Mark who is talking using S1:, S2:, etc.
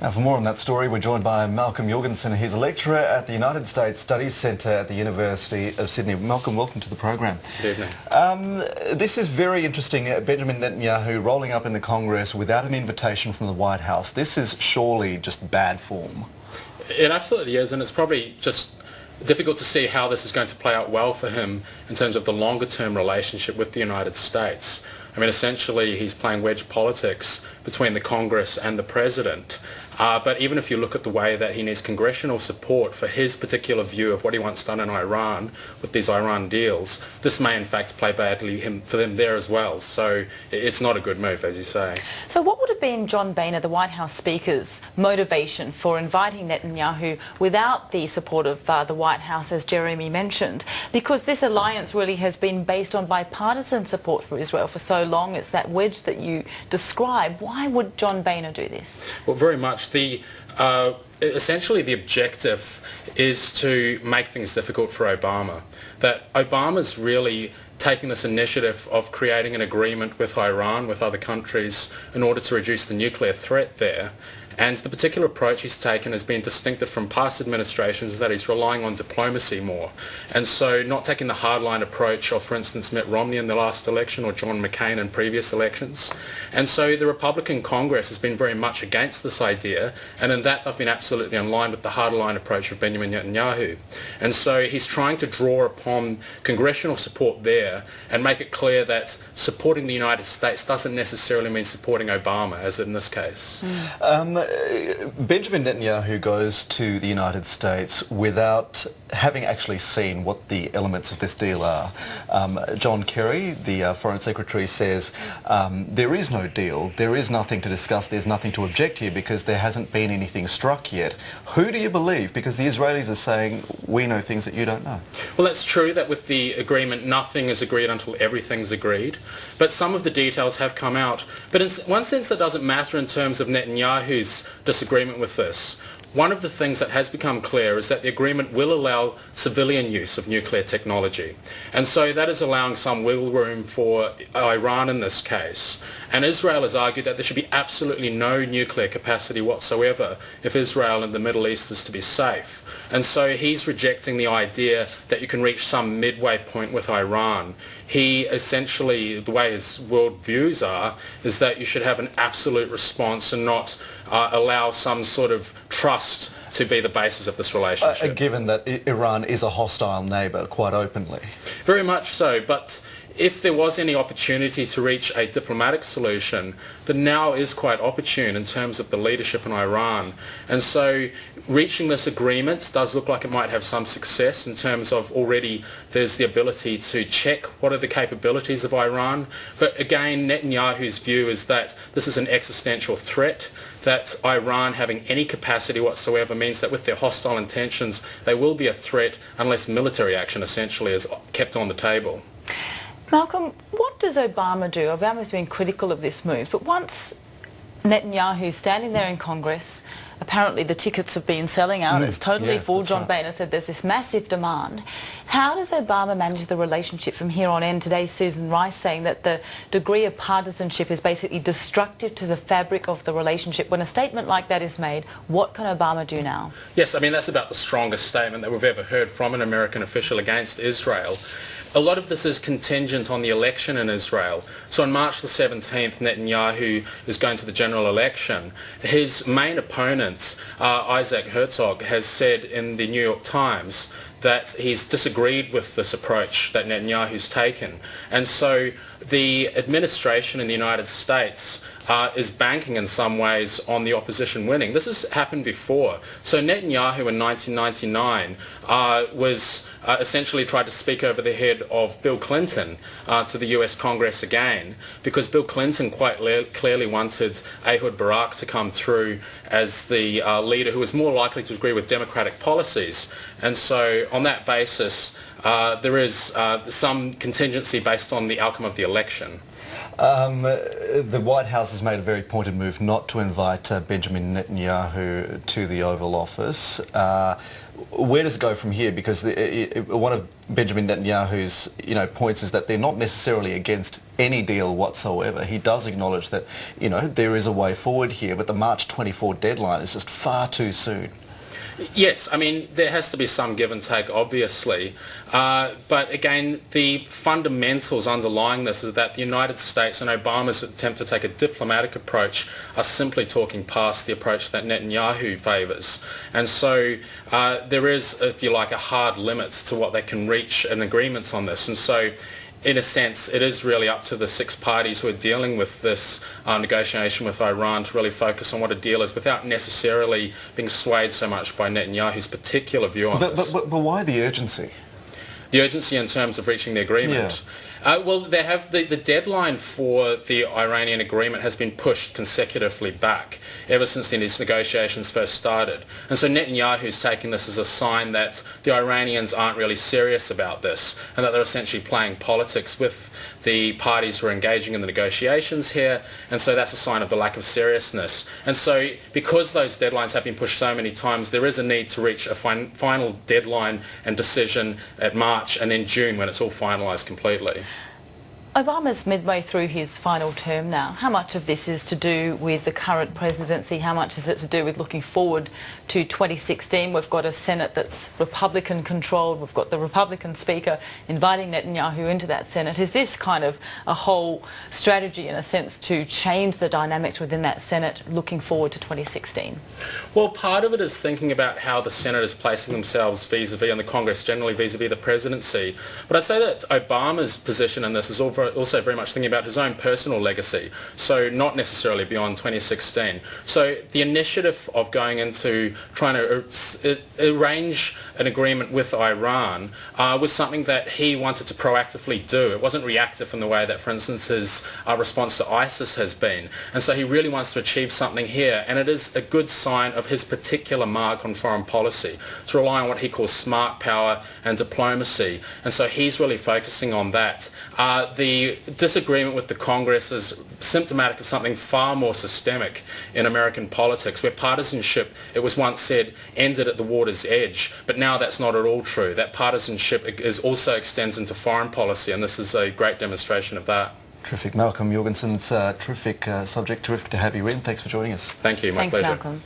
S1: Now, for more on that story, we're joined by Malcolm Jorgensen. He's a lecturer at the United States Studies Centre at the University of Sydney. Malcolm, welcome to the program.
S2: Good evening.
S1: This is very interesting. Benjamin Netanyahu rolling up in the Congress without an invitation from the White House. This is surely just bad form.
S2: It absolutely is, and it's probably just difficult to see how this is going to play out well for him in terms of the longer-term relationship with the United States. I mean, essentially, he's playing wedge politics between the Congress and the President. But even if you look at the way that he needs congressional support for his particular view of what he wants done in Iran with these Iran deals, this may in fact play badly for them there as well. So it's not a good move, as you say.
S3: So what would have been John Boehner, the White House Speaker's motivation for inviting Netanyahu without the support of the White House, as Jeremy mentioned? Because this alliance really has been based on bipartisan support for Israel for so long. It's that wedge that you describe. Why would John Boehner do this?
S2: Well, very much. Essentially the objective is to make things difficult for Obama. That Obama's really taking this initiative of creating an agreement with Iran, with other countries, in order to reduce the nuclear threat there. And the particular approach he's taken has been distinctive from past administrations, that he's relying on diplomacy more. And so not taking the hardline approach of, for instance, Mitt Romney in the last election or John McCain in previous elections. And so the Republican Congress has been very much against this idea, and in that they've been absolutely in line with the hardline approach of Benjamin Netanyahu. And so he's trying to draw upon congressional support there and make it clear that supporting the United States doesn't necessarily mean supporting Obama, as in this case.
S1: Benjamin Netanyahu goes to the United States without having actually seen what the elements of this deal are. John Kerry, the Foreign Secretary, says there is no deal, there is nothing to discuss, there's nothing to object here because there hasn't been anything struck yet. Who do you believe? Because the Israelis are saying we know things that you don't know.
S2: Well, it's true that with the agreement nothing is agreed until everything's agreed, but some of the details have come out. But in one sense that doesn't matter in terms of Netanyahu's disagreement with this. One of the things that has become clear is that the agreement will allow civilian use of nuclear technology. And so that is allowing some wiggle room for Iran in this case. And Israel has argued that there should be absolutely no nuclear capacity whatsoever if Israel and the Middle East is to be safe. And so he's rejecting the idea that you can reach some midway point with Iran. He essentially, the way his world views are, is that you should have an absolute response and not allow some sort of trust to be the basis of this relationship.
S1: Given that Iran is a hostile neighbour, quite openly.
S2: Very much so, but if there was any opportunity to reach a diplomatic solution, then now is quite opportune in terms of the leadership in Iran. And so reaching this agreement does look like it might have some success in terms of already there's the ability to check what are the capabilities of Iran. But again, Netanyahu's view is that this is an existential threat, that Iran having any capacity whatsoever means that with their hostile intentions, they will be a threat unless military action essentially is kept on the table.
S3: Malcolm, what does Obama do? Obama's been critical of this move, but once Netanyahu's standing there in Congress, apparently the tickets have been selling out, it's totally full. John Boehner said there's this massive demand. How does Obama manage the relationship from here on in? Today Susan Rice saying that the degree of partisanship is basically destructive to the fabric of the relationship. When a statement like that is made, what can Obama do now?
S2: Yes, I mean that's about the strongest statement that we've ever heard from an American official against Israel. A lot of this is contingent on the election in Israel. So on March the 17th, Netanyahu is going to the general election. His main opponent, Isaac Herzog, has said in the New York Times that he's disagreed with this approach that Netanyahu's taken. And so the administration in the United States is banking in some ways on the opposition winning. This has happened before. So Netanyahu in 1999 was essentially tried to speak over the head of Bill Clinton to the US Congress again, because Bill Clinton quite clearly wanted Ehud Barak to come through as the leader who was more likely to agree with democratic policies. And so on that basis, there is some contingency based on the outcome of the election.
S1: The White House has made a very pointed move not to invite Benjamin Netanyahu to the Oval Office. Where does it go from here? Because one of Benjamin Netanyahu's points is that they're not necessarily against any deal whatsoever. He does acknowledge that, you know, there is a way forward here, but the March 24 deadline is just far too soon.
S2: Yes, I mean, there has to be some give and take, obviously. But again, the fundamentals underlying this is that the United States and Obama's attempt to take a diplomatic approach are simply talking past the approach that Netanyahu favours. And so there is, if you like, a hard limit to what they can reach an agreement on this. And so in a sense, it is really up to the 6 parties who are dealing with this negotiation with Iran to really focus on what a deal is without necessarily being swayed so much by Netanyahu's particular view on this.
S1: But why the urgency?
S2: The urgency in terms of reaching the agreement? Well, they have the deadline for the Iranian agreement has been pushed consecutively back ever since these negotiations first started. And so Netanyahu's taking this as a sign that the Iranians aren't really serious about this and that they're essentially playing politics with the parties who are engaging in the negotiations here, and so that's a sign of the lack of seriousness. And so because those deadlines have been pushed so many times, there is a need to reach a final deadline and decision at March and then June when it's all finalised completely.
S3: Obama's midway through his final term now. How much of this is to do with the current presidency? How much is it to do with looking forward to 2016? We've got a Senate that's Republican controlled. We've got the Republican Speaker inviting Netanyahu into that Senate. Is this kind of a whole strategy, in a sense, to change the dynamics within that Senate looking forward to 2016?
S2: Well, part of it is thinking about how the Senate is placing themselves vis-a-vis and the Congress generally vis-a-vis the presidency. But I'd say that Obama's position in this is also very much thinking about his own personal legacy, so not necessarily beyond 2016. So the initiative of going into trying to arrange an agreement with Iran was something that he wanted to proactively do. It wasn't reactive in the way that, for instance, his response to ISIS has been. And so he really wants to achieve something here, and it is a good sign of his particular mark on foreign policy, to rely on what he calls smart power and diplomacy. And so he's really focusing on that. The disagreement with the Congress is symptomatic of something far more systemic in American politics, where partisanship, it was once said, ended at the water's edge, but now that's not at all true. That partisanship also extends into foreign policy, and this is a great demonstration of that.
S1: Terrific. Malcolm Jorgensen, it's a terrific subject, terrific to have you in. Thanks for joining us.
S2: Thank you, my pleasure.
S3: Thanks, Malcolm.